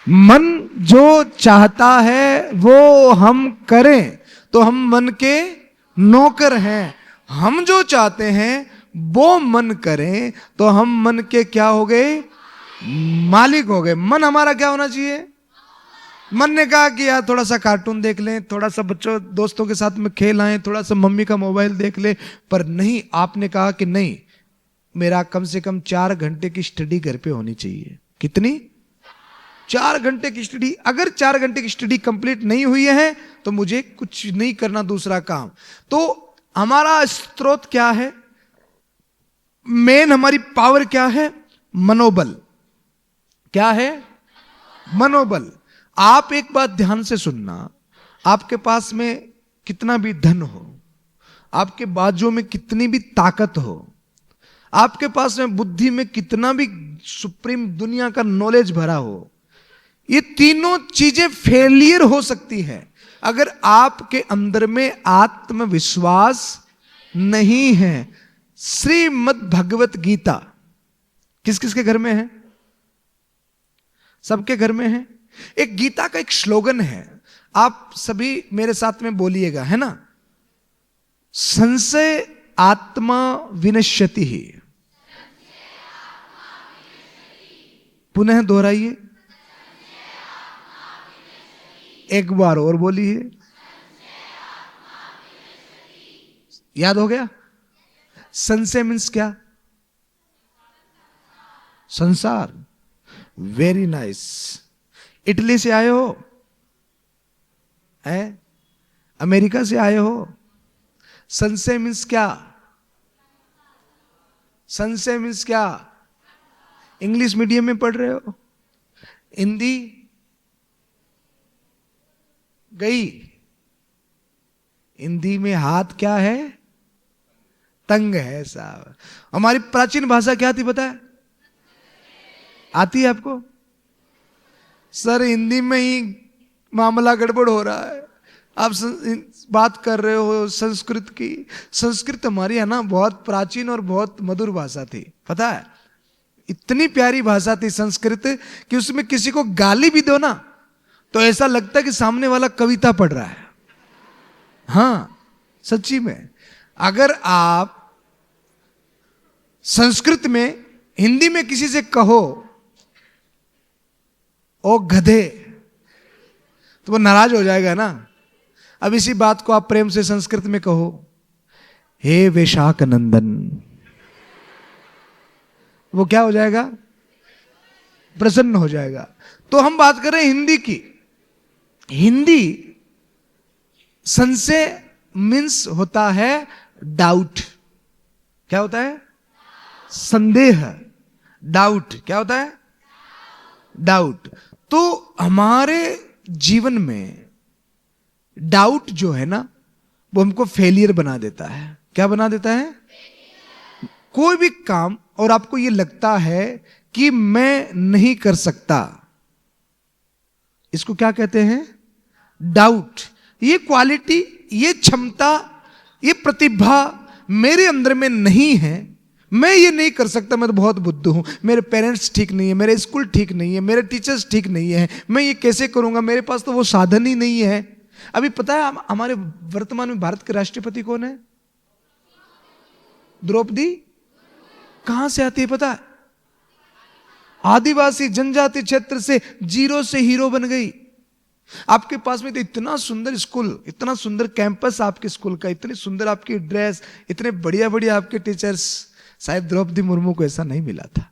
मन जो चाहता है वो हम करें तो हम मन के नौकर हैं। हम जो चाहते हैं वो मन करें तो हम मन के क्या हो गए? मालिक हो गए। मन हमारा क्या होना चाहिए? मन ने कहा कि यार थोड़ा सा कार्टून देख लें, थोड़ा सा बच्चों दोस्तों के साथ में खेल आए, थोड़ा सा मम्मी का मोबाइल देख ले। पर नहीं, आपने कहा कि नहीं, मेरा कम से कम 4 घंटे की स्टडी घर पे होनी चाहिए। कितनी? 4 घंटे की स्टडी। अगर 4 घंटे की स्टडी कंप्लीट नहीं हुई है तो मुझे कुछ नहीं करना दूसरा काम। तो हमारा स्रोत क्या है? मेन हमारी पावर क्या है? मनोबल। क्या है? मनोबल। आप एक बात ध्यान से सुनना, आपके पास में कितना भी धन हो, आपके बाजू में कितनी भी ताकत हो, आपके पास में बुद्धि में कितना भी सुप्रीम दुनिया का नॉलेज भरा हो, ये तीनों चीजें फेलियर हो सकती है अगर आपके अंदर में आत्मविश्वास नहीं है। श्रीमद् भगवत गीता किस किस के घर में है? सबके घर में है। एक गीता का एक स्लोगन है, आप सभी मेरे साथ में बोलिएगा, है ना? संशय आत्मा विनश्यति ही। पुनः दोहराइए, एक बार और बोलिए। याद हो गया? संशय मीन्स क्या? संसार। Very nice. इटली से आए हो? है? अमेरिका से आए हो? संशय मीन्स क्या? संशय मीन्स क्या? इंग्लिश मीडियम में पढ़ रहे हो? हिंदी गई? हिंदी में हाथ क्या है? तंग है साहब। हमारी प्राचीन भाषा क्या थी पता है? आती है आपको? सर हिंदी में ही मामला गड़बड़ हो रहा है। आप बात कर रहे हो संस्कृत की। संस्कृत हमारी है ना बहुत प्राचीन और बहुत मधुर भाषा थी, पता है? इतनी प्यारी भाषा थी संस्कृत कि उसमें किसी को गाली भी दो ना तो ऐसा लगता है कि सामने वाला कविता पढ़ रहा है। हाँ सच्ची में। अगर आप संस्कृत में हिंदी में किसी से कहो ओ गधे, तो वो नाराज हो जाएगा ना। अब इसी बात को आप प्रेम से संस्कृत में कहो, हे वैशाख नंदन, वो क्या हो जाएगा? प्रसन्न हो जाएगा। तो हम बात कर रहे हैं हिंदी की। हिंदी संशय मीन्स होता है डाउट। क्या होता है? संदेह। डाउट क्या होता है? डाउट। तो हमारे जीवन में डाउट जो है ना वो हमको फेलियर बना देता है। क्या बना देता है? कोई भी काम और आपको ये लगता है कि मैं नहीं कर सकता, इसको क्या कहते हैं? डाउट। ये क्वालिटी, ये क्षमता, ये प्रतिभा मेरे अंदर में नहीं है, मैं ये नहीं कर सकता, मैं तो बहुत बुद्धू हूं, मेरे पेरेंट्स ठीक नहीं है, मेरे स्कूल ठीक नहीं है, मेरे टीचर्स ठीक नहीं है, मैं ये कैसे करूंगा, मेरे पास तो वो साधन ही नहीं है। अभी पता है हमारे वर्तमान में भारत के राष्ट्रपति कौन है? द्रौपदी। कहां से आती है पता है? आदिवासी जनजाति क्षेत्र से, जीरो से हीरो बन गई। आपके पास में तो इतना सुंदर स्कूल, इतना सुंदर कैंपस आपके स्कूल का, इतनी सुंदर आपकी ड्रेस, इतने बढ़िया बढ़िया आपके टीचर्स। शायद द्रौपदी मुर्मू को ऐसा नहीं मिला था।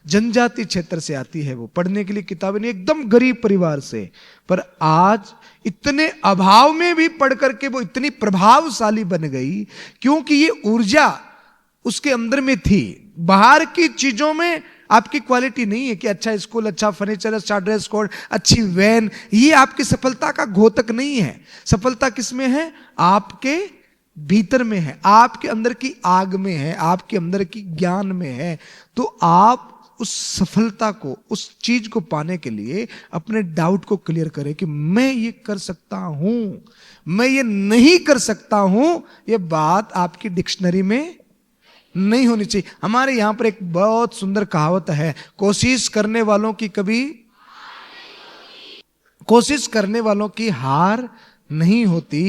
जनजाति क्षेत्र से आती है वो, पढ़ने के लिए किताबें नहीं, एकदम गरीब परिवार से, पर आज इतने अभाव में भी पढ़ करके वो इतनी प्रभावशाली बन गई क्योंकि ये ऊर्जा उसके अंदर में थी। बाहर की चीजों में आपकी क्वालिटी नहीं है कि अच्छा स्कूल, अच्छा फर्नीचर, अच्छा ड्रेस कोड, अच्छी वैन, ये आपकी सफलता का घोतक नहीं है। सफलता किसमें है? आपके भीतर में है, आपके अंदर की आग में है, आपके अंदर की ज्ञान में है। तो आप उस सफलता को, उस चीज को पाने के लिए अपने डाउट को क्लियर करें कि मैं ये कर सकता हूं, मैं ये नहीं कर सकता हूं। ये बात आपकी डिक्शनरी में नहीं होनी चाहिए। हमारे यहां पर एक बहुत सुंदर कहावत है, कोशिश करने वालों की कभी कोशिश करने वालों की हार नहीं होती।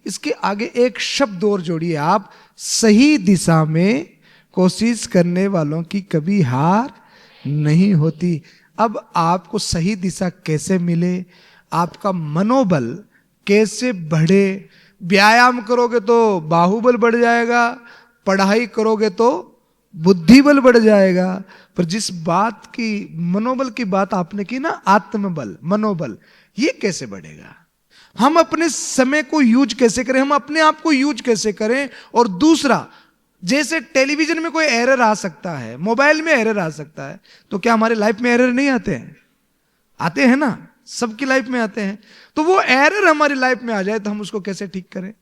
इसके आगे एक शब्द और जोड़िए आप, सही दिशा में कोशिश करने वालों की कभी हार नहीं होती। अब आपको सही दिशा कैसे मिले, आपका मनोबल कैसे बढ़े? व्यायाम करोगे तो बाहुबल बढ़ जाएगा, पढ़ाई करोगे तो बुद्धि बल बढ़ जाएगा। पर जिस बात की मनोबल की बात आपने की ना, आत्मबल, मनोबल, ये कैसे बढ़ेगा? हम अपने समय को यूज कैसे करें, हम अपने आप को यूज कैसे करें? और दूसरा, जैसे टेलीविजन में कोई एरर आ सकता है, मोबाइल में एरर आ सकता है, तो क्या हमारे लाइफ में एरर नहीं आते हैं? आते हैं ना, सबकी लाइफ में आते हैं। तो वो एरर हमारी लाइफ में आ जाए तो हम उसको कैसे ठीक करें,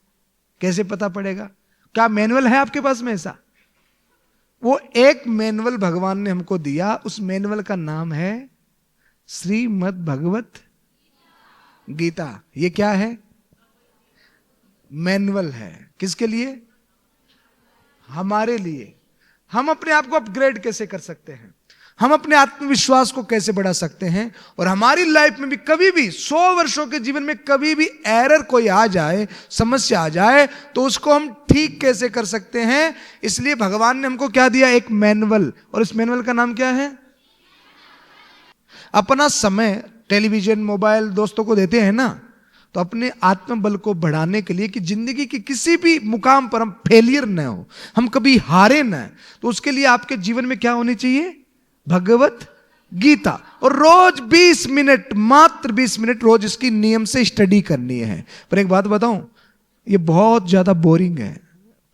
कैसे पता पड़ेगा? क्या मैनुअल है आपके पास में ऐसा? वो एक मैनुअल भगवान ने हमको दिया, उस मैनुअल का नाम है श्रीमद् भगवत गीता। ये क्या है? मैनुअल है। किसके लिए? हमारे लिए। हम अपने आप को अपग्रेड कैसे कर सकते हैं, हम अपने आत्मविश्वास को कैसे बढ़ा सकते हैं, और हमारी लाइफ में भी कभी भी 100 वर्षों के जीवन में कभी भी एरर कोई आ जाए, समस्या आ जाए, तो उसको हम ठीक कैसे कर सकते हैं। इसलिए भगवान ने हमको क्या दिया? एक मैनुअल। और इस मैनुअल का नाम क्या है? अपना समय टेलीविजन, मोबाइल, दोस्तों को देते हैं ना, तो अपने आत्मबल को बढ़ाने के लिए कि जिंदगी के किसी भी मुकाम पर हम फेलियर न हो, हम कभी हारे न, तो उसके लिए आपके जीवन में क्या होनी चाहिए? भगवत गीता। और रोज 20 मिनट, मात्र 20 मिनट रोज इसकी नियम से स्टडी करनी है। पर एक बात बताऊं, ये बहुत ज्यादा बोरिंग है।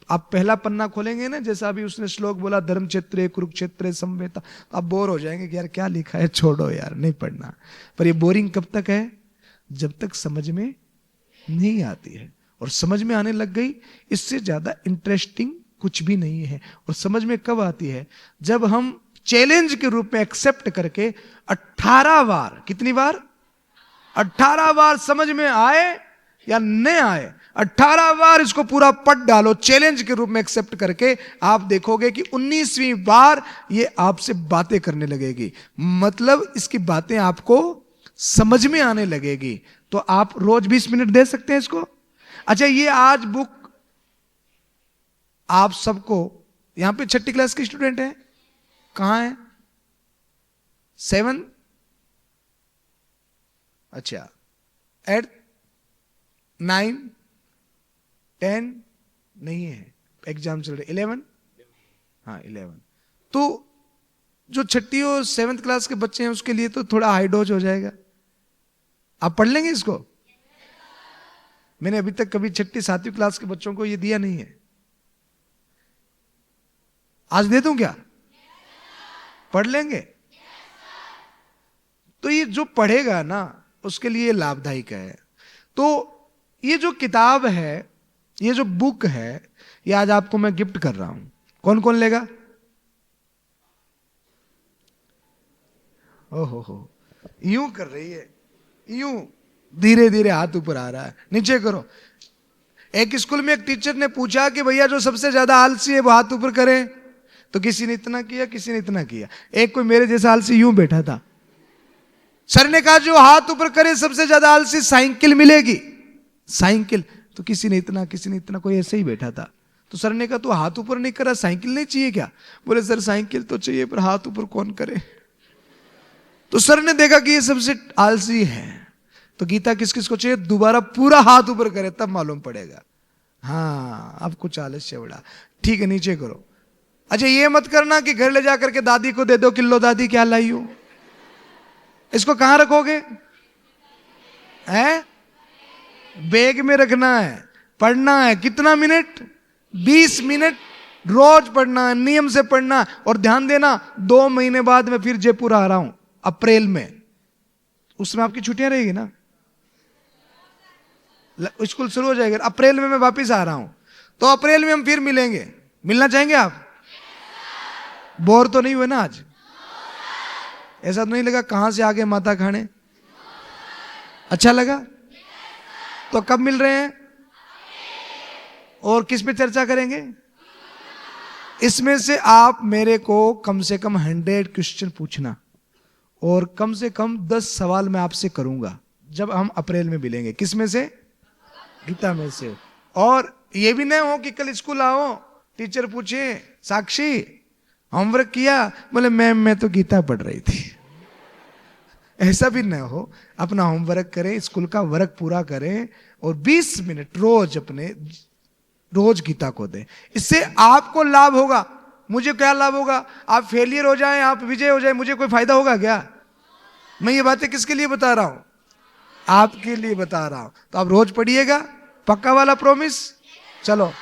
आप पहला पन्ना खोलेंगे ना, जैसा अभी उसने श्लोक बोला, धर्म क्षेत्र कुरुक्षेत्र संवेता, तो आप बोर हो जाएंगे कि यार क्या लिखा है, छोड़ो यार, नहीं पढ़ना। पर ये बोरिंग कब तक है? जब तक समझ में नहीं आती है। और समझ में आने लग गई, इससे ज्यादा इंटरेस्टिंग कुछ भी नहीं है। और समझ में कब आती है? जब हम चैलेंज के रूप में एक्सेप्ट करके 18 बार, कितनी बार? 18 बार समझ में आए या न आए, 18 बार इसको पूरा पढ़ डालो चैलेंज के रूप में एक्सेप्ट करके, आप देखोगे कि 19वीं बार ये आपसे बातें करने लगेगी। मतलब इसकी बातें आपको समझ में आने लगेगी। तो आप रोज 20 मिनट दे सकते हैं इसको। अच्छा, ये आज बुक आप सबको, यहां पे 6ठी क्लास के स्टूडेंट हैं, कहां है? 7? अच्छा, 8, 9, 10 नहीं है, एग्जाम चल रहे। 11? हाँ 11। तो जो 6ठी और 7th क्लास के बच्चे हैं उसके लिए तो थोड़ा हाई डोज हो जाएगा। आप पढ़ लेंगे इसको? मैंने अभी तक कभी 6ठी 7वीं क्लास के बच्चों को ये दिया नहीं है। आज दे दूं क्या? पढ़ लेंगे? तो ये जो पढ़ेगा ना, उसके लिए लाभदायक है। तो ये जो किताब है, ये जो बुक है, ये आज आपको मैं गिफ्ट कर रहा हूं। कौन कौन लेगा? ओहो, यूं कर रही है, यूं धीरे धीरे हाथ ऊपर आ रहा है, नीचे करो। एक स्कूल में एक टीचर ने पूछा कि भैया जो सबसे ज्यादा आलसी है वो हाथ ऊपर करे, तो किसी ने इतना किया, किसी ने इतना किया। एक कोई मेरे जैसा आलसी यूं बैठा था। सर ने कहा जो हाथ ऊपर करे सबसे ज्यादा आलसी, साइकिल मिलेगी, साइकिल। तो किसी ने इतना, किसी ने इतना, कोई ऐसे ही बैठा था। तो सर ने कहा तू हाथ ऊपर नहीं करा, साइकिल नहीं चाहिए क्या? बोले सर साइकिल तो चाहिए, पर हाथ ऊपर कौन करे? तो सर ने देखा कि ये सबसे आलसी है, तो गीता किस किस को चाहिए? दोबारा पूरा हाथ ऊपर करे, तब मालूम पड़ेगा। हाँ, अब कुछ आलस्य बड़ा, ठीक है, नीचे करो। अच्छा, ये मत करना कि घर ले जाकर के दादी को दे दो, किलो दादी क्या लाई हो। इसको कहां रखोगे? हैं? बैग में रखना है। पढ़ना है कितना मिनट? 20 मिनट रोज पढ़ना है, नियम से पढ़ना। और ध्यान देना, 2 महीने बाद मैं फिर जयपुर आ रहा हूं, अप्रैल में। उसमें आपकी छुट्टियां रहेगी ना, स्कूल शुरू हो जाएगा। अप्रैल में मैं वापिस आ रहा हूं, तो अप्रैल में हम फिर मिलेंगे। मिलना चाहेंगे आप? बोर तो नहीं हुए ना आज? ऐसा तो नहीं लगा कहां से आगे माता खाने? अच्छा लगा? तो कब मिल रहे हैं और किस पे चर्चा करेंगे? इसमें से आप मेरे को कम से कम 100 क्वेश्चन पूछना, और कम से कम 10 सवाल मैं आपसे करूंगा। जब हम अप्रैल में मिलेंगे। किस में से? गीता में से। और ये भी नहीं हो कि कल स्कूल आओ, टीचर पूछे साक्षी होमवर्क किया, बोले मैम मैं तो गीता पढ़ रही थी। ऐसा भी न हो, अपना होमवर्क करें, स्कूल का वर्क पूरा करें और 20 मिनट रोज अपने रोज गीता को दें। इससे आपको लाभ होगा। मुझे क्या लाभ होगा? आप फेलियर हो जाएं, आप विजय हो जाएं, मुझे कोई फायदा होगा क्या? मैं ये बातें किसके लिए बता रहा हूं? आपके लिए बता रहा हूं। तो आप रोज पढ़िएगा, पक्का वाला प्रॉमिस। चलो,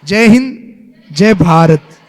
जय हिंद, जय भारत।